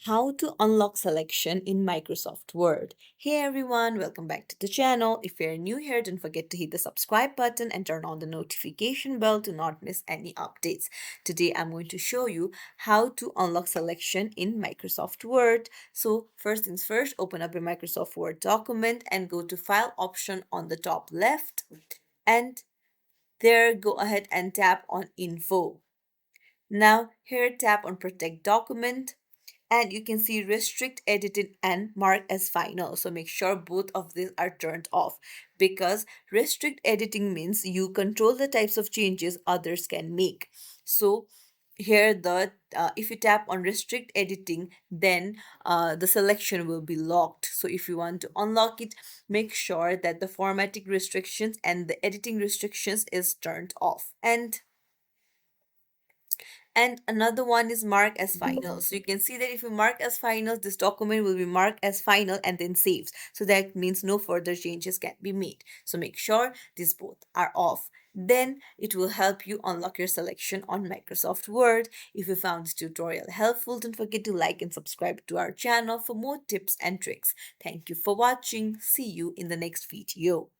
How to unlock selection in Microsoft Word. Hey everyone, welcome back to the channel. If you're new here, don't forget to hit the subscribe button and turn on the notification bell to not miss any updates. Today I'm going to show you how to unlock selection in Microsoft Word. So first things first, open up your Microsoft Word document and go to File option on the top left, and there go ahead and tap on Info. Now here tap on Protect Document, and you can see restrict editing and mark as final. So make sure both of these are turned off, because restrict editing means you control the types of changes others can make. So here the if you tap on restrict editing, then the selection will be locked. So if you want to unlock it, make sure that the formatting restrictions and the editing restrictions is turned off. And another one is mark as final. So you can see that if you mark as final, this document will be marked as final and then saved. So that means no further changes can be made. So make sure these both are off. Then it will help you unlock your selection on Microsoft Word. If you found this tutorial helpful, don't forget to like and subscribe to our channel for more tips and tricks. Thank you for watching. See you in the next video.